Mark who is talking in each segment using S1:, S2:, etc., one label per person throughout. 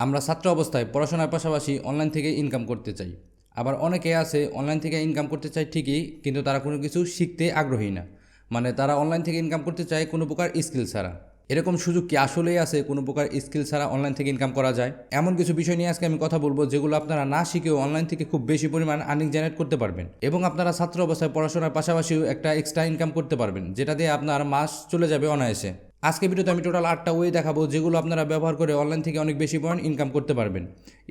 S1: আমরা ছাত্র অবস্থায় পড়াশোনার পাশাপাশি অনলাইন থেকে ইনকাম করতে চাই। আবার অনেকে আছে অনলাইন থেকে ইনকাম করতে চায় ঠিকই, কিন্তু তারা কোনো কিছু শিখতে আগ্রহী না। মানে তারা অনলাইন থেকে ইনকাম করতে চায় কোনো প্রকার স্কিল ছাড়া। এরকম সুযোগ কি আসলেই আছে কোনো প্রকার স্কিল ছাড়া অনলাইন থেকে ইনকাম করা যায়? এমন কিছু বিষয় নিয়ে আজকে আমি কথা বলবো যেগুলো আপনারা না শিখেও অনলাইন থেকে খুব বেশি পরিমাণ আর্নিং জেনারেট করতে পারবেন, এবং আপনারা ছাত্র অবস্থায় পড়াশোনার পাশাপাশিও একটা এক্সট্রা ইনকাম করতে পারবেন, যেটা দিয়ে আপনার মাস চলে যাবে অনায়াসে। আজকে ভিডিওতে আমি টোটাল 8টা ওয়ে দেখাবো যেগুলো আপনারা ব্যবহার করে অনলাইন থেকে অনেক বেশি পয়েন্ট ইনকাম করতে পারবেন।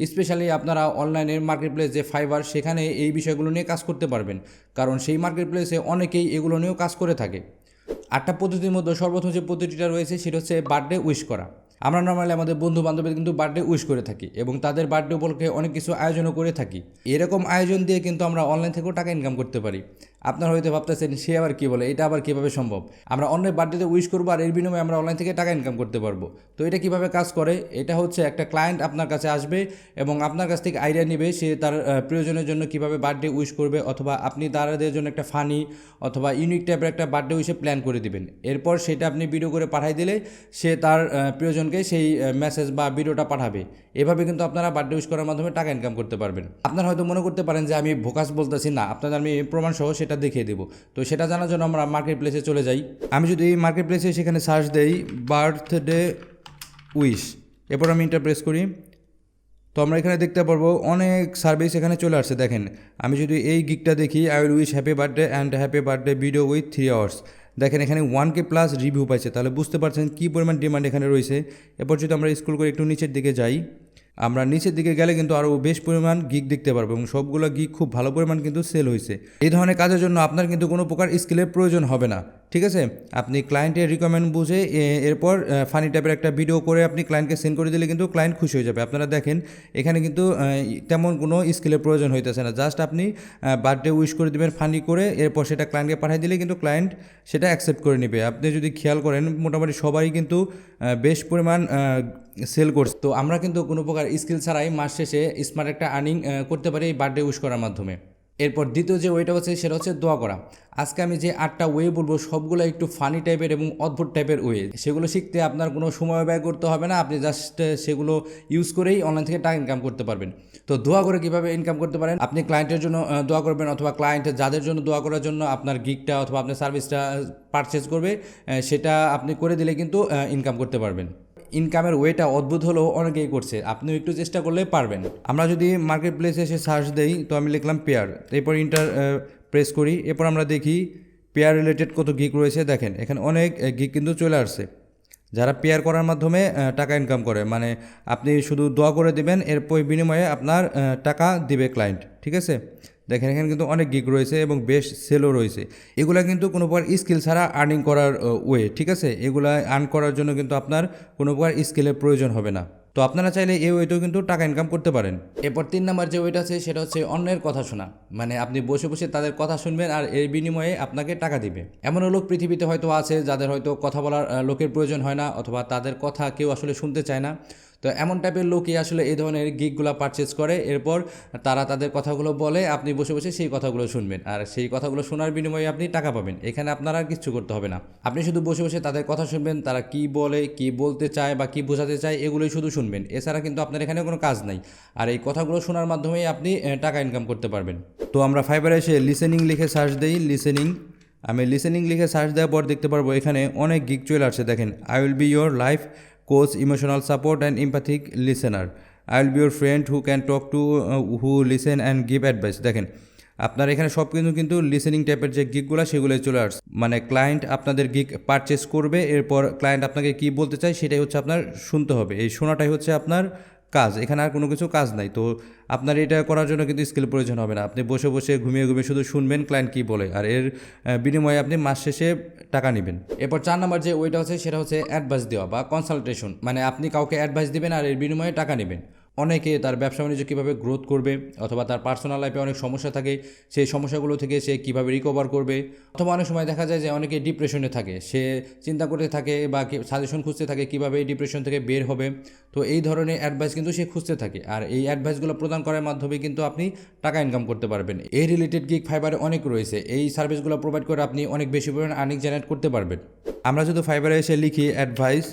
S1: স্পেশালি আপনারা অনলাইনের মার্কেট প্লেস যে ফাইবার, সেখানে এই বিষয়গুলো নিয়ে কাজ করতে পারবেন, কারণ সেই মার্কেট প্লেসে অনেকেই এগুলো নিয়েও কাজ করে থাকে। 8টা পদ্ধতির মধ্যে সর্বপ্রথম যে পদ্ধতিটা রয়েছে সেটা হচ্ছে বার্থডে উইশ করা। আমরা নর্মালি আমাদের বন্ধু বান্ধবদের কিন্তু বার্থডে উইশ করে থাকি এবং তাদের বার্থডে উপলক্ষে অনেক কিছু আয়োজনও করে থাকি। এরকম আয়োজন দিয়ে কিন্তু আমরা অনলাইন থেকেও টাকা ইনকাম করতে পারি। আপনারা হয়তো ভাবতেছেন সে আবার কী বলে, এটা আবার কীভাবে সম্ভব? আমরা অন্যের বার্থডেতে উইশ করবো আর এর বিনিময়ে আমরা অনলাইন থেকে টাকা ইনকাম করতে পারবো। তো এটা কীভাবে কাজ করে? এটা হচ্ছে একটা ক্লায়েন্ট আপনার কাছে আসবে এবং আপনার কাছ থেকে আইডিয়া নেবে সে তার প্রয়োজনের জন্য কীভাবে বার্থডে উইশ করবে, অথবা আপনি তাদের জন্য একটা ফানি অথবা ইউনিক টাইপের একটা বার্থডে উইশে প্ল্যান করে দিবেন। এরপর সেটা আপনি ভিডিও করে পাঠিয়ে দিলে সে তার প্রিয়জনকে সেই মেসেজ বা ভিডিওটা পাঠাবে। এভাবে কিন্তু আপনারা বার্থডে উইশ করার মাধ্যমে টাকা ইনকাম করতে পারবেন। আপনারা হয়তো মনে করতে পারেন যে আমি ভোকাস বলতেছি, না, আপনাদের আমি প্রমাণ সহ সেটা দেখিয়ে দেবো। তো সেটা জানার জন্য আমরা মার্কেট প্লেসে চলে যাই। আমি যদি এই মার্কেট প্লেসে সেখানে সার্চ দেই বার্থডে উইশ, এরপর আমি ইন্টার প্রেস করি, তো আমরা এখানে দেখতে পারবো অনেক সার্ভিস এখানে চলে আসছে। দেখেন, আমি যদি এই গিকটা দেখি, I will wish happy birthday and happy birthday video with 3 hours. দেখেন এখানে 1K প্লাস রিভিউ পাইছে, তাহলে বুঝতে পারছেন কী পরিমাণ ডিমান্ড এখানে রয়েছে। এরপর যদি আমরা স্ক্রল করে একটু নিচের দিকে যাই, আমরা নিচের দিকে গেলে কিন্তু আরও বেশ পরিমাণ গিগ দেখতে পারবো এবং সবগুলো গিগ খুব ভালো পরিমাণ কিন্তু সেল হয়েছে। এই ধরনের কাজের জন্য আপনার কিন্তু কোনো প্রকার স্কিলের প্রয়োজন হবে না, ঠিক আছে? আপনি ক্লায়েন্টের রিকমেন্ড বুঝে এরপর ফানি টাইপের একটা ভিডিও করে আপনি ক্লায়েন্টকে সেন্ড করে দিলে কিন্তু ক্লায়েন্ট খুশি হয়ে যাবে। আপনারা দেখেন এখানে কিন্তু তেমন কোনো স্কিলের প্রয়োজন হইতেছে না, জাস্ট আপনি বার্থডে উইশ করে দেবেন ফানি করে, এরপর সেটা ক্লায়েন্টকে পাঠিয়ে দিলে কিন্তু ক্লায়েন্ট সেটা অ্যাকসেপ্ট করে নেবে। আপনি যদি খেয়াল করেন মোটামুটি সবাই কিন্তু বেশ পরিমাণ সেল করছে। তো আমরা কিন্তু কোনো প্রকার স্কিল ছাড়াই মাস শেষে স্মার্ট একটা আর্নিং করতে পারি এই বার্থডে উইশ করার মাধ্যমে। এরপর দ্বিতীয় যে ওয়েটা হচ্ছে সেটা হচ্ছে দোয়া করা। আজকে আমি যে 8টা ওয়ে বলবো সবগুলো একটু ফানি টাইপের এবং অদ্ভুত টাইপের ওয়ে। সেগুলো শিখতে আপনার কোনো সময় ব্যয় করতে হবে না, আপনি জাস্ট সেগুলো ইউজ করেই অনলাইন থেকে টাকা ইনকাম করতে পারবেন। তো দোয়া করে কীভাবে ইনকাম করতে পারেন? আপনি ক্লায়েন্টের জন্য দোয়া করবেন, অথবা ক্লায়েন্ট যাদের জন্য দোয়া করার জন্য আপনার গিগটা অথবা আপনার সার্ভিসটা পারচেজ করবে, সেটা আপনি করে দিলে কিন্তু ইনকাম করতে পারবেন। ইনকামের ওয়েটা অদ্ভুত হলেও অনেকেই করছে, আপনিও একটু চেষ্টা করলে পারবেন। আমরা যদি মার্কেট প্লেসে এসে সার্চ দেই, তো আমি লিখলাম পেয়ার, এরপর ইন্টার প্রেস করি, এরপর আমরা দেখি পেয়ার রিলেটেড কত গিগ রয়েছে। দেখেন এখানে অনেক গিগ কিন্তু চলে আসছে যারা পেয়ার করার মাধ্যমে টাকা ইনকাম করে। মানে আপনি শুধু দোয়া করে দেবেন, এরপর বিনিময়ে আপনার টাকা দিবে ক্লায়েন্ট, ঠিক আছে? দেখেন এখানে কিন্তু অনেক গিগ রয়েছে এবং বেশ সেলও রয়েছে। এগুলা কিন্তু কোনো প্রকার স্কিল ছাড়া আর্নিং করার ওয়ে, ঠিক আছে? এগুলা আর্ন করার জন্য কিন্তু আপনার কোনো প্রকার স্কিলের প্রয়োজন হবে না। তো আপনারা চাইলে এই ওয়েতেও কিন্তু টাকা ইনকাম করতে পারেন। এরপর 3 নম্বর যে ওয়েটা আছে সেটা হচ্ছে অন্যের কথা শোনা। মানে আপনি বসে বসে তাদের কথা শুনবেন আর এর বিনিময়ে আপনাকে টাকা দিবে। এমনও লোক পৃথিবীতে হয়তো আছে যাদের হয়তো কথা বলার লোকের প্রয়োজন হয় না, অথবা তাদের কথা কেউ আসলে শুনতে চায় না। তো এমন টাইপের লোকই আসলে এই ধরনের গিগগুলো পারচেজ করে, এরপর তারা তাদের কথাগুলো বলে, আপনি বসে বসে সেই কথাগুলো শুনবেন, আর সেই কথাগুলো শোনার বিনিময়ে আপনি টাকা পাবেন। এখানে আপনার আর কিচ্ছু করতে হবে না, আপনি শুধু বসে বসে তাদের কথা শুনবেন, তারা কি বলে, কি বলতে চায় বা কি বোঝাতে চায় এগুলোই শুধু শুনবেন। এছাড়া কিন্তু আপনার এখানে কোনো কাজ নাই, আর এই কথাগুলো শোনার মাধ্যমেই আপনি টাকা ইনকাম করতে পারবেন। তো আমরা ফাইবারে এসে লিসেনিং লিখে সার্চ দিই, লিসেনিং। আমি লিসেনিং লিখে সার্চ দেওয়ার পর দেখতে পারবো এখানে অনেক গিগ চলে আসছে। দেখেন, I will be your life coach, emotional support and empathic listener, I will be your friend who can talk to, who listen and give advice. দেখেন আপনার এখানে সব কিন্তু লিসেনিং টাইপের যে গিগগুলো সেগুলোই চলে আসছে। মানে ক্লায়েন্ট আপনাদের গিগ পারচেস করবে, এরপর ক্লায়েন্ট আপনাকে কী বলতে চায় সেটাই হচ্ছে আপনার শুনতে হবে। এই শোনাটাই হচ্ছে আপনার কাজ, এখানে আর কোনো কিছু কাজ নাই। তো আপনার এটা করার জন্য কিন্তু স্কিল প্রয়োজন হবে না, আপনি বসে বসে ঘুমিয়ে ঘুমিয়ে শুধু শুনবেন ক্লায়েন্ট কী বলে, আর এর বিনিময়ে আপনি মাস শেষে টাকা নেবেন। এরপর 4 নম্বর যে ওইটা হচ্ছে সেটা হচ্ছে অ্যাডভাইস দেওয়া বা কনসালটেশন। মানে আপনি কাউকে অ্যাডভাইস দিবেন আর এর বিনিময়ে টাকা নেবেন। অনেকে তার ব্যবসা বাণিজ্য কীভাবে গ্রোথ করবে, অথবা তার পার্সোনাল লাইফে অনেক সমস্যা থাকে, সেই সমস্যাগুলো থেকে সে কীভাবে রিকভার করবে, অথবা অনেক সময় দেখা যায় যে অনেকে ডিপ্রেশনে থাকে, সে চিন্তা করতে থাকে বা সাজেশন খুঁজতে থাকে কীভাবে এই ডিপ্রেশন থেকে বের হবে। তো এই ধরনের অ্যাডভাইস কিন্তু সে খুঁজতে থাকে, আর এই অ্যাডভাইসগুলো প্রদান করার মাধ্যমে কিন্তু আপনি টাকা ইনকাম করতে পারবেন। এই রিলেটেড গিগ ফাইবারে অনেক রয়েছে, এই সার্ভিসগুলো প্রোভাইড করে আপনি অনেক বেশি পরিমাণ আর্নিং জেনারেট করতে পারবেন। আমরা যদি ফাইবারে এসে লিখি অ্যাডভাইস,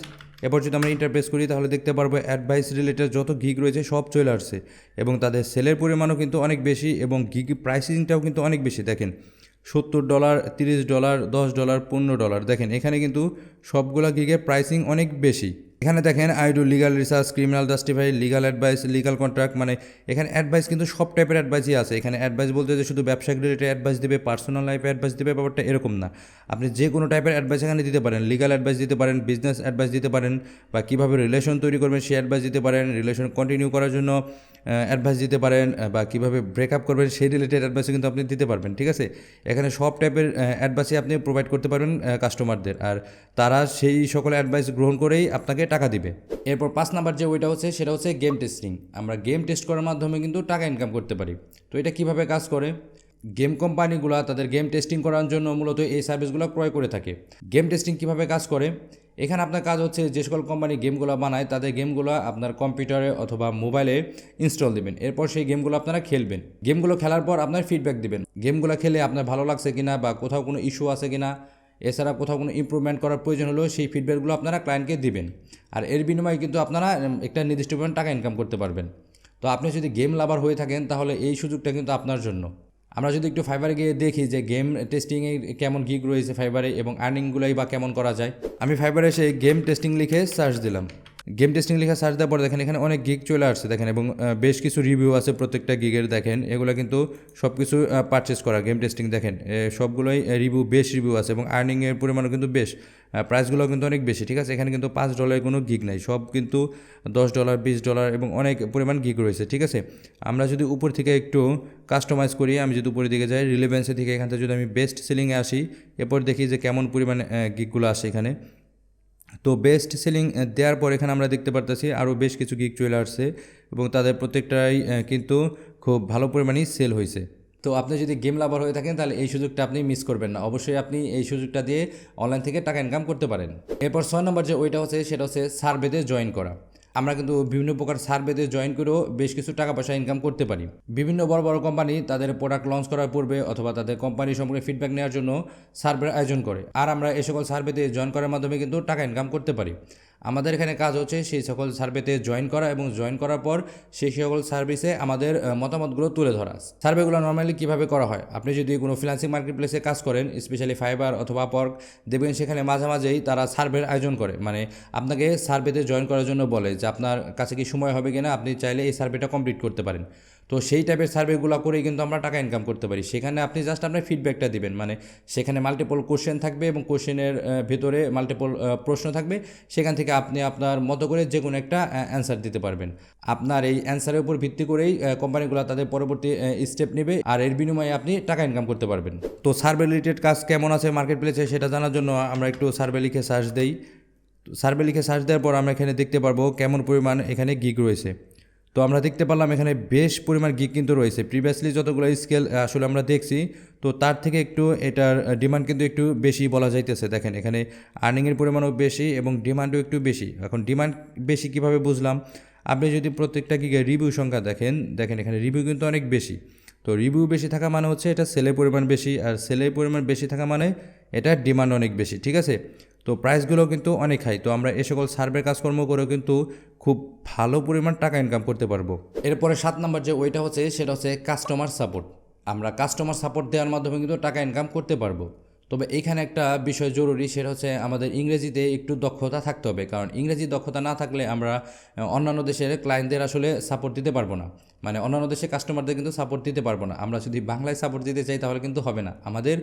S1: এরপর যদি আমরা ইন্টারপ্রেস করি তাহলে দেখতে পারবো অ্যাডভাইস রিলেটেড যত গিগ রয়েছে সব চলে আসছে এবং তাদের সেলের পরিমাণও কিন্তু অনেক বেশি এবং গিগ প্রাইসিংটাও কিন্তু অনেক বেশি। দেখেন $70, $30, $10, $15 দেখেন এখানে কিন্তু সবগুলা গিগের প্রাইসিং অনেক বেশি। এখানে দেখেন I do legal research, criminal justify, legal advice, legal contract, মানে এখানে অ্যাডভাইস কিন্তু সব টাইপের অ্যাডভাইসই আছে। এখানে অ্যাডভাইস বলতে যে শুধু ব্যবসায়িক রিলেটেড অ্যাডভাইস দিবে, পার্সোনাল লাইফে অ্যাডভাইস দিবে, ব্যাপারটা এরকম না। আপনি যে কোনো টাইপের অ্যাডভাইস এখানে দিতে পারেন। লিগাল অ্যাডভাইস দিতে পারেন, বিজনেস অ্যাডভাইস দিতে পারেন, বা কীভাবে রিলেশন তৈরি করবেন সেই অ্যাডভাইস দিতে পারেন, রিলেশন কন্টিনিউ করার জন্য অ্যাডভাইস দিতে পারেন, বা কীভাবে ব্রেকআপ করবেন সেই রিলেটেড অ্যাডভাইসও কিন্তু আপনি দিতে পারবেন। ঠিক আছে, এখানে সব টাইপের অ্যাডভাইসই আপনি প্রোভাইড করতে পারবেন কাস্টমারদের, আর তারা সেই সকল অ্যাডভাইস গ্রহণ করেই আপনাকে টাকা দিবে। এরপর 5 নাম্বার যে ওইটা হচ্ছে সেটা হচ্ছে গেম টেস্টিং। আমরা গেম টেস্ট করার মাধ্যমে কিন্তু টাকা ইনকাম করতে পারি। তো এটা কিভাবে কাজ করে? গেম কোম্পানিগুলো তাদের গেম টেস্টিং করার জন্য মূলত এই সার্ভিসগুলো ক্রয় করে থাকে। গেম টেস্টিং কিভাবে কাজ করে? এখানে আপনার কাজ হচ্ছে যে সকল কোম্পানি গেমগুলো বানায় তাদের গেমগুলো আপনার কম্পিউটারে অথবা মোবাইলে ইনস্টল দেবেন। এরপর সেই গেমগুলো আপনারা খেলবেন। গেমগুলো খেলার পর আপনার ফিডব্যাক দিবেন, গেমগুলো খেলে আপনার ভালো লাগছে কিনা বা কোথাও কোনো ইস্যু আছে কিনা, এছাড়া কোথাও কোনো ইমপ্রুভমেন্ট করার প্রয়োজন হলেও সেই ফিডব্যাকগুলো আপনারা ক্লায়েন্টকে দিবেন। আর এর বিনিময়ে কিন্তু আপনারা একটা নির্দিষ্ট পরিমাণ টাকা ইনকাম করতে পারবেন। তো আপনি যদি গেম লাভার হয়ে থাকেন তাহলে এই সুযোগটা কিন্তু আপনার জন্য। আমরা যদি একটু ফাইবারে গিয়ে দেখি যে গেম টেস্টিংয়ে কেমন গিগ রয়েছে ফাইবারে এবং আর্নিংগুলোই বা কেমন করা যায়। আমি ফাইবারে এসে গেম টেস্টিং লিখে সার্চ দিলাম। গেম টেস্টিং লিখে সার্চ দেওয়ার পর দেখেন এখানে অনেক গিগ চলে আসছে দেখেন, এবং বেশ কিছু রিভিউ আছে প্রত্যেকটা গিগের। দেখেন এগুলো কিন্তু সব কিছু পারচেস করা গেম টেস্টিং। দেখেন সবগুলোই রিভিউ, বেশ রিভিউ আছে এবং আর্নিংয়ের পরিমাণও কিন্তু বেশ, প্রাইসগুলো কিন্তু অনেক বেশি। ঠিক আছে, এখানে কিন্তু $5 কোনো গিগ নাই, সব কিন্তু $10, $20 এবং অনেক পরিমাণ গিগ রয়েছে। ঠিক আছে, আমরা যদি উপর থেকে একটু কাস্টমাইজ করি, আমি যদি উপরের দিকে যাই রিলেভেন্সের থেকে, এখান থেকে যদি আমি বেস্ট সেলিংয়ে আসি, এরপর দেখি যে কেমন পরিমাণ গিগগুলো আসে এখানে। তো বেস্ট সেলিং দেওয়ার পর এখানে আমরা দেখতে পারতেছি আরও বেশ কিছু গিগ চলে আসছে এবং তাদের প্রত্যেকটাই কিন্তু খুব ভালো পরিমাণেই সেল হয়েছে। তো আপনি যদি গেম লাভার হয়ে থাকেন তাহলে এই সুযোগটা আপনি মিস করবেন না। অবশ্যই আপনি এই সুযোগটা দিয়ে অনলাইন থেকে টাকা ইনকাম করতে পারেন। এরপর 6 নম্বর যে ওইটা হচ্ছে সেটা হচ্ছে সার্ভেতে জয়েন করা। আমরা কিন্তু বিভিন্ন প্রকার সার্ভেতে জয়েন করেও বেশ কিছু টাকা পয়সা ইনকাম করতে পারি। বিভিন্ন বড় বড় কোম্পানি তাদের প্রোডাক্ট লঞ্চ করার পূর্বে অথবা তাদের কোম্পানি সম্পর্কে ফিডব্যাক নেওয়ার জন্য সার্ভের আয়োজন করে, আর আমরা এই সকল সার্ভেতে জয়েন করার মাধ্যমে কিন্তু টাকা ইনকাম করতে পারি। আমাদের এখানে কাজ হচ্ছে সেই সকল সার্ভেতে জয়েন করা এবং জয়েন করার পর সেই সকল সার্ভিসে আমাদের মতামতগুলো তুলে ধরা। সার্ভেগুলো নর্মালি কীভাবে করা হয়? আপনি যদি কোনো ফ্রিল্যান্সিং মার্কেট প্লেসে কাজ করেন, স্পেশালি ফাইবার অথবা আপওয়ার্ক, দেখবেন সেখানে মাঝে মাঝেই তারা সার্ভের আয়োজন করে, মানে আপনাকে সার্ভেতে জয়েন করার জন্য বলে যে আপনার কাছে কি সময় হবে কিনা, আপনি চাইলে এই সার্ভেটা কমপ্লিট করতে পারেন। তো সেই টাইপের সার্ভেগুলো করেই কিন্তু আমরা টাকা ইনকাম করতে পারি। সেখানে আপনি জাস্ট আপনার ফিডব্যাকটা দিবেন, মানে সেখানে মাল্টিপল কোশ্চেন থাকবে এবং কোশ্চেনের ভেতরে মাল্টিপল প্রশ্ন থাকবে, সেখান থেকে আপনি আপনার মতো করে যে কোনো একটা অ্যান্সার দিতে পারবেন। আপনার এই অ্যান্সারের উপর ভিত্তি করেই কোম্পানিগুলো তাদের পরবর্তী স্টেপ নেবে, আর এর বিনিময়ে আপনি টাকা ইনকাম করতে পারবেন। তো সার্ভে রিলেটেড কাজ কেমন আছে মার্কেট প্লেসে সেটা জানার জন্য আমরা একটু সার্ভে লিখে সার্চ দিই। সার্ভে লিখে সার্চ দেওয়ার পর আমরা এখানে দেখতে পারবো কেমন পরিমাণ এখানে গিগ রয়েছে। তো আমরা দেখতে পারলাম এখানে বেশ পরিমাণ গিগ কিন্তু রয়েছে। প্রিভিয়াসলি যতগুলো স্কেল আসলে আমরা দেখছি, তো তার থেকে একটু এটার ডিমান্ড কিন্তু একটু বেশি বলা যাইতেছে। দেখেন এখানে আর্নিংয়ের পরিমাণও বেশি এবং ডিমান্ডও একটু বেশি। এখন ডিমান্ড বেশি কিভাবে বুঝলাম? আপনি যদি প্রত্যেকটা গিগের রিভিউ সংখ্যা দেখেন এখানে রিভিউ কিন্তু অনেক বেশি। তো রিভিউ বেশি থাকা মানে হচ্ছে এটা সেলের পরিমাণ বেশি, আর সেলের পরিমাণ বেশি থাকা মানে এটা ডিমান্ড অনেক বেশি। ঠিক আছে, তো প্রাইসগুলো কিন্তু অনেক হাই। তো আমরা এই সকল সার্ভে কাজকর্ম করেও কিন্তু খুব ভালো পরিমাণ টাকা ইনকাম করতে পারবো। এরপরে 7 নম্বর যে ওইটা হচ্ছে সেটা হচ্ছে কাস্টমার সাপোর্ট। আমরা কাস্টমার সাপোর্ট দেওয়ার মাধ্যমে কিন্তু টাকা ইনকাম করতে পারবো। তবে এখানে একটা বিষয় জরুরি, সেটা হচ্ছে আমাদের ইংরেজিতে একটু দক্ষতা থাকতে হবে, কারণ ইংরেজি দক্ষতা না থাকলে আমরা অন্যান্য দেশের ক্লায়েন্টদের আসলে সাপোর্ট দিতে পারবো না, মানে অন্যান্য দেশের কাস্টমারদের কিন্তু সাপোর্ট দিতে পারবো না। আমরা যদি বাংলায় সাপোর্ট দিতে চাই তাহলে কিন্তু হবে না, আমাদের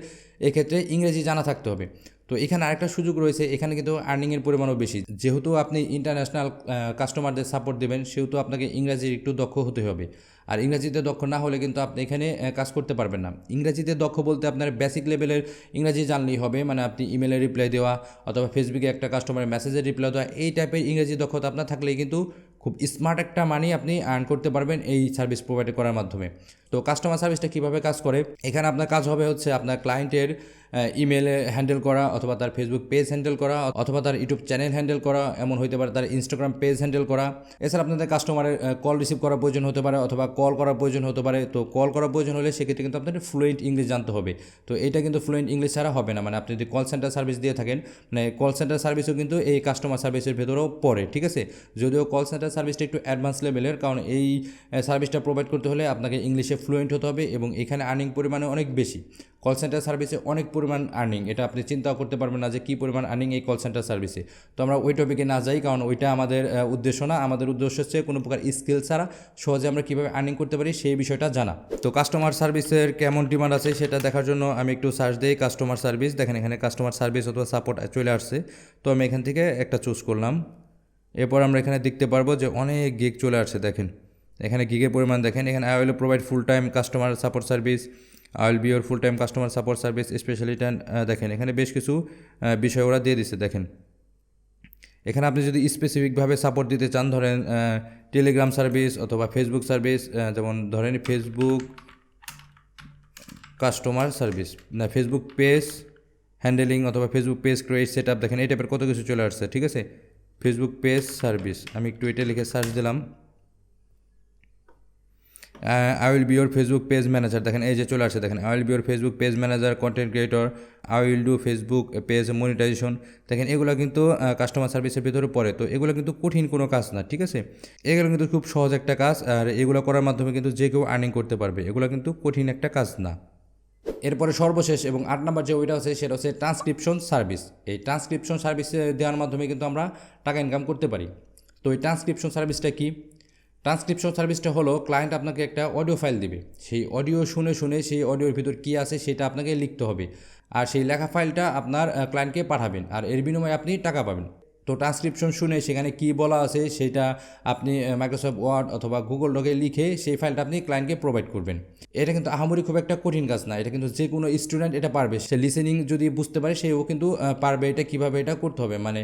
S1: এক্ষেত্রে ইংরেজি জানা থাকতে হবে। তো এখানে আরেকটা সুযোগ রয়েছে, এখানে কিন্তু আর্নিংয়ের পরিমাণও বেশি। যেহেতু আপনি ইন্টারন্যাশনাল কাস্টমারদের সাপোর্ট দেবেন, সেহেতু আপনাকে ইংরাজির একটু দক্ষ হতে হবে, আর ইংরাজিতে দক্ষ না হলে কিন্তু আপনি এখানে কাজ করতে পারবেন না। ইংরাজিতে দক্ষ বলতে আপনার বেসিক লেভেলের ইংরাজি জানলেই হবে, মানে আপনি ইমেলের রিপ্লাই দেওয়া অথবা ফেসবুকে একটা কাস্টমারের মেসেজের রিপ্লাই দেওয়া, এই টাইপের ইংরেজি দক্ষতা আপনার থাকলেই কিন্তু খুব স্মার্ট একটা মানি আপনি আর্ন করতে পারবেন এই সার্ভিস প্রোভাইড করার মাধ্যমে। তো কাস্টমার সার্ভিসটা কীভাবে কাজ করে? এখানে আপনার কাজ হবে হচ্ছে আপনার ক্লায়েন্টের ইমেল হ্যান্ডেল করা, অথবা তার ফেসবুক পেজ হ্যান্ডেল করা, অথবা তার ইউটিউব চ্যানেল হ্যান্ডেল করা, এমন হতে পারে তার ইনস্টাগ্রাম পেজ হ্যান্ডেল করা। এছাড়া আপনাদের কাস্টমারের কল রিসিভ করার প্রয়োজন হতে পারে, অথবা কল করার প্রয়োজন হতে পারে। তো কল করার প্রয়োজন হলে সেক্ষেত্রে কিন্তু আপনাদের ফ্লুয়েন্ট ইংলিশ জানতে হবে। তো এটা কিন্তু ফ্লুয়েন্ট ইংলিশ ছাড়া হবে না। মানে আপনি যদি কল সেন্টার সার্ভিস দিয়ে থাকেন, মানে কল সেন্টার সার্ভিসও কিন্তু এই কাস্টমার সার্ভিসের ভেতরেও পড়ে, ঠিক আছে। যদিও কল সেন্টার সার্ভিসটা একটু অ্যাডভান্স লেভেলের, কারণ এই সার্ভিসটা প্রোভাইড করতে হলে আপনাকে ইংলিশে ফ্লুয়েন্ট হতে হবে এবং এখানে আর্নিং পরিমাণে অনেক বেশি। কল সেন্টার সার্ভিসে অনেক পরিমাণ আর্নিং, এটা আপনি চিন্তাও করতে পারবেন না যে কী পরিমাণ আর্নিং এই কল সেন্টার সার্ভিসে। তো আমরা ওই টপিকে না যাই, কারণ ওইটা আমাদের উদ্দেশ্য না। আমাদের উদ্দেশ্য হচ্ছে কোনো প্রকার স্কিল ছাড়া সহজে আমরা কীভাবে আর্নিং করতে পারি সেই বিষয়টা জানা। তো কাস্টমার সার্ভিসের কেমন ডিমান্ড আছে সেটা দেখার জন্য আমি একটু সার্চ দিই কাস্টমার সার্ভিস। দেখেন এখানে কাস্টমার সার্ভিস অথবা সাপোর্ট চলে আসছে। তো আমি এখান থেকে একটা চুজ করলাম। এরপর আমরা এখানে দেখতে পারবো যে অনেক গিগ চলে আসছে। দেখেন এখানে গিগের পরিমাণ দেখেন। এখানে I will provide full time customer support service, I will be your full time customer support service speciality. দেখেন এখানে বেশ কিছু বিষয় ওরা দিয়ে দিচ্ছে। দেখেন এখানে আপনি যদি স্পেসিফিকভাবে সাপোর্ট দিতে চান, ধরেন টেলিগ্রাম সার্ভিস অথবা ফেসবুক সার্ভিস, যেমন ধরেন ফেসবুক কাস্টমার সার্ভিস, না ফেসবুক পেজ হ্যান্ডেলিং অথবা Facebook page create set up, দেখেন এই টাইপের কত কিছু চলে আসছে, ঠিক আছে। ফেসবুক পেজ সার্ভিস আমি একটু এটা লিখে সার্চ দিলাম। I will be your Facebook page manager, দেখেন এই যে চলে আসছে। দেখেন I will be your Facebook page manager, content creator, I will do Facebook page monetisation. দেখেন এগুলো কিন্তু কাস্টমার সার্ভিসের ভিতরে পড়ে। তো এগুলো কিন্তু কঠিন কোনো কাজ না, ঠিক আছে। এগুলো কিন্তু খুব সহজ একটা কাজ, আর এগুলো করার মাধ্যমে কিন্তু যে কেউ আর্নিং করতে পারবে। এগুলো কিন্তু কঠিন একটা কাজ না। এরপরে সর্বশেষ এবং 8 নম্বর যে ওইটা আছে সেটা হচ্ছে ট্রান্সক্রিপশন সার্ভিস। এই ট্রান্সক্রিপশন সার্ভিস দেওয়ার মাধ্যমে কিন্তু আমরা টাকা ইনকাম করতে পারি। তো এই ট্রান্সক্রিপশন সার্ভিসটা কি? ট্রান্সক্রিপশন সার্ভিসটা হলো ক্লায়েন্ট আপনাকে একটা অডিও ফাইল দিবে, সেই অডিও শুনে শুনে সেই অডিওর ভিতর কী আছে সেটা আপনাকে লিখতে হবে, আর সেই লেখা ফাইলটা আপনার ক্লায়েন্টকে পাঠাবেন, আর এর বিনিময়ে আপনি টাকা পাবেন। তো ট্রান্সক্রিপশন শুনে সেখানে কী বলা আছে সেটা আপনি মাইক্রোসফট ওয়ার্ড অথবা গুগল ডকে লিখে সেই ফাইলটা আপনি ক্লায়েন্টকে প্রোভাইড করবেন। এটা কিন্তু আহামরি খুব একটা কঠিন কাজ না, এটা কিন্তু যে কোনো স্টুডেন্ট এটা পারবে। সে লিসেনিং যদি বুঝতে পারে সেও কিন্তু পারবে এটা কীভাবে এটা করতে হবে। মানে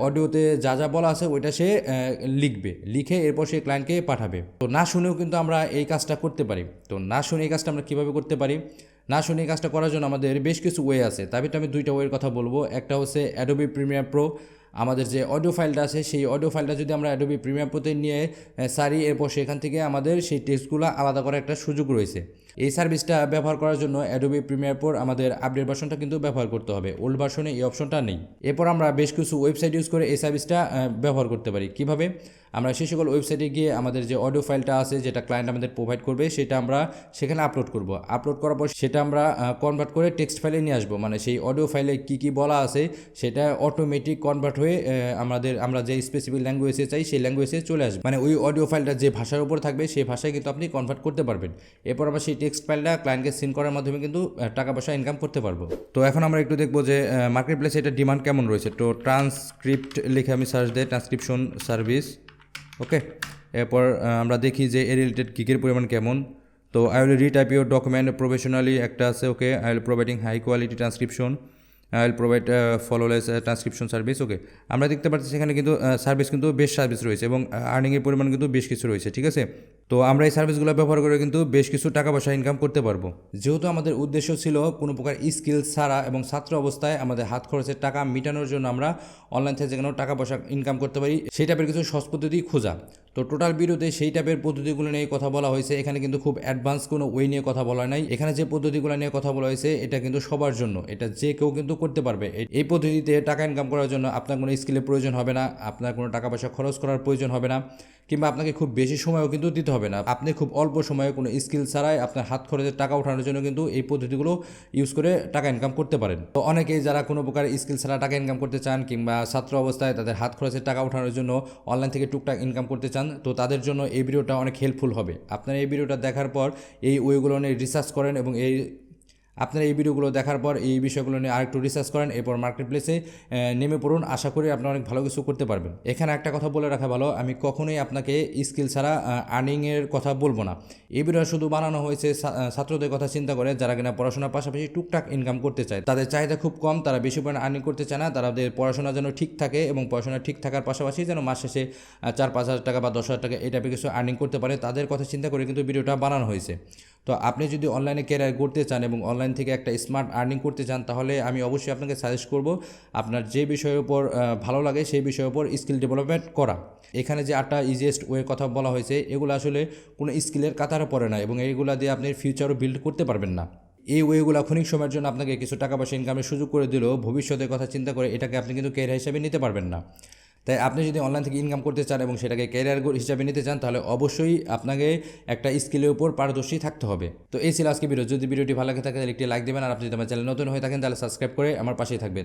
S1: অডিওতে যা যা বলা আছে ওইটা সে লিখবে, লিখে এরপর সে ক্লায়েন্টকে পাঠাবে। তো না শুনেও কিন্তু আমরা এই কাজটা করতে পারি। তো না শুনে এই কাজটা আমরা কীভাবে করতে পারি? না শুনে এই কাজটা করার জন্য আমাদের বেশ কিছু ওয়ে আছে। তার ভিতরে আমি 2টা ওয়ের কথা বলবো। একটা হচ্ছে অ্যাডোবি প্রিমিয়ার প্রো। আমাদের যে অডিও ফাইলটা আছে সেই অডিও ফাইলটা যদি আমরা অ্যাডোবি প্রিমিয়ার প্রোতে নিয়ে সারি, এরপর সেখান থেকে আমাদের সেই টেক্সটগুলো আলাদা করার একটা সুযোগ রয়েছে। এই সার্ভিসটা ব্যবহার করার জন্য অ্যাডোবি প্রিমিয়ার প্রো আমাদের আপডেট ভার্সনটা কিন্তু ব্যবহার করতে হবে, ওল্ড ভার্সনে এই অপশনটা নেই। এরপর আমরা বেশ কিছু ওয়েবসাইট ইউজ করে এই সার্ভিসটা ব্যবহার করতে পারি। কিভাবে? আমরা সেই সকল ওয়েবসাইটে গিয়ে আমাদের যে অডিও ফাইলটা আছে যেটা ক্লায়েন্ট আমাদের প্রোভাইড করবে সেটা আমরা সেখানে আপলোড করব। আপলোড করার পর সেটা আমরা কনভার্ট করে টেক্সট ফাইলে নিয়ে আসবো। মানে সেই অডিও ফাইলে কী কী বলা আছে সেটা অটোমেটিক কনভার্ট হয়ে আমরা যে স্পেসিফিক ল্যাঙ্গুয়েজে চাই সেই ল্যাঙ্গুয়েজে চলে আসবে। মানে ওই অডিও ফাইলটা যে ভাষার উপর থাকবে সেই ভাষায় কিন্তু আপনি কনভার্ট করতে পারবেন। এরপর আমরা সেই টেক্সট ফাইলটা ক্লায়েন্টকে সেন্ড করার মাধ্যমে কিন্তু টাকা পয়সা ইনকাম করতে পারবো। তো এখন আমরা একটু দেখবো যে মার্কেট প্লেসে এটা ডিমান্ড কেমন রয়েছে। তো ট্রান্সক্রিপ্ট লিখে আমি সার্চ দিই ট্রান্সক্রিপশন সার্ভিস, ওকে। এরপর আমরা দেখি যে এর রিলেটেড গিগের পরিমাণ কেমন। তো I will retype your document professionally একটা আছে, okay. I will providing high quality transcription, I will provide flawless transcription service, okay. আমরা দেখতে পাচ্ছি সেখানে কিন্তু সার্ভিস কিন্তু বেশ সার্ভিস রয়েছে এবং আর্নিংয়ের পরিমাণ কিন্তু বেশ কিছু রয়েছে, ঠিক আছে। তো আমরা এই সার্ভিসগুলো ব্যবহার করে কিন্তু বেশ কিছু টাকা পয়সা ইনকাম করতে পারবো। যেহেতু আমাদের উদ্দেশ্য ছিল কোনো প্রকার স্কিল ছাড়া এবং ছাত্র অবস্থায় আমাদের হাত খরচের টাকা মেটানোর জন্য আমরা অনলাইন থেকে যেন টাকা পয়সা ইনকাম করতে পারি সেই টাইপের কিছু সহজ পদ্ধতি খোঁজা। তো টোটাল ভিডিওতে সেই টাইপের পদ্ধতিগুলো নিয়ে কথা বলা হয়েছে। এখানে কিন্তু খুব অ্যাডভান্স কোনো ওয়ে নিয়ে কথা বলা নাই। এখানে যে পদ্ধতিগুলো নিয়ে কথা বলা হয়েছে এটা কিন্তু সবার জন্য, এটা যে কেউ কিন্তু করতে পারবে। এই পদ্ধতিতে টাকা ইনকাম করার জন্য আপনার কোনো স্কিলের প্রয়োজন হবে না, আপনার কোনো টাকা পয়সা খরচ করার প্রয়োজন হবে না, কিংবা আপনাকে খুব বেশি সময়ও কিন্তু দিতে হবে না। আপনি খুব অল্প সময়ে কোনো স্কিল ছাড়াই আপনার হাত খরচের টাকা ওঠানোর জন্য কিন্তু এই পদ্ধতিগুলো ইউজ করে টাকা ইনকাম করতে পারেন। তো অনেকেই যারা কোনো প্রকার স্কিল ছাড়া টাকা ইনকাম করতে চান কিংবা ছাত্র অবস্থায় তাদের হাত খরচের টাকা ওঠানোর জন্য অনলাইন থেকে টুকটাক ইনকাম করতে চান, তো তাদের জন্য এই ভিডিওটা অনেক হেল্পফুল হবে। আপনারা এই ভিডিওটা দেখার পর এই ওয়েগুলো নিয়ে রিসার্চ করেন এবং আপনারা এই ভিডিওগুলো দেখার পর এই বিষয়গুলো নিয়ে আরেকটু রিসার্চ করেন, এরপর মার্কেট প্লেসে নেমে পড়ুন। আশা করি আপনারা অনেক ভালো কিছু করতে পারবেন। এখানে একটা কথা বলে রাখা ভালো, আমি কখনোই আপনাকে স্কিল ছাড়া আর্নিংয়ের কথা বলবো না। এই ভিডিও শুধু বানানো হয়েছে ছাত্রদের কথা চিন্তা করে, যারা কিনা পড়াশোনার পাশাপাশি টুকটাক ইনকাম করতে চায়। তাদের চাহিদা খুব কম, তারা বেশি পরিমাণে আর্নিং করতে চায় না, তাদের পড়াশোনা যেন ঠিক থাকে এবং পড়াশোনা ঠিক থাকার পাশাপাশি যেন মাস শেষে 4-5 হাজার টাকা বা 10 হাজার টাকা এই টাইপের কিছু আর্নিং করতে পারে, তাদের কথা চিন্তা করে কিন্তু ভিডিওটা বানানো হয়েছে। তো আপনি যদি অনলাইনে ক্যারিয়ার করতে চান এবং অনলাইন অনলাইন থেকে একটা স্মার্ট আর্নিং করতে চান, তাহলে আমি অবশ্যই আপনাকে সাজেস্ট করব আপনার যে বিষয়ের উপর ভালো লাগে সেই বিষয়ের উপর স্কিল ডেভেলপমেন্ট করা। এখানে যে 8টা ইজিয়েস্ট ওয়ের কথা বলা হয়েছে, এগুলো আসলে কোনো স্কিলের কাতারে পড়ে না এবং এইগুলা দিয়ে আপনি ফিউচারও বিল্ড করতে পারবেন না। এই ওয়েগুলো ক্ষণিক সময়ের জন্য আপনাকে কিছু টাকা পয়সা ইনকামের সুযোগ করে দিলেও ভবিষ্যতের কথা চিন্তা করে এটাকে আপনি কিন্তু ক্যারিয়ার হিসাবে নিতে পারবেন না। তাই আপনি যদি অনলাইন থেকে ইনকাম করতে চান এবং সেটাকে ক্যারিয়ার হিসাবে নিতে চান, তাহলে অবশ্যই আপনাকে একটা স্কিলের উপর পারদর্শী থাকতে হবে। তো এই ছিল আজকে ভিডিও। যদি ভিডিওটি ভালো লাগে থাকে তাহলে একটি লাইক দেবেন, আর আপনি যদি আমার চ্যানেল নতুন হয়ে থাকেন তাহলে সাবস্ক্রাইব করে আমার পাশেই থাকবেন।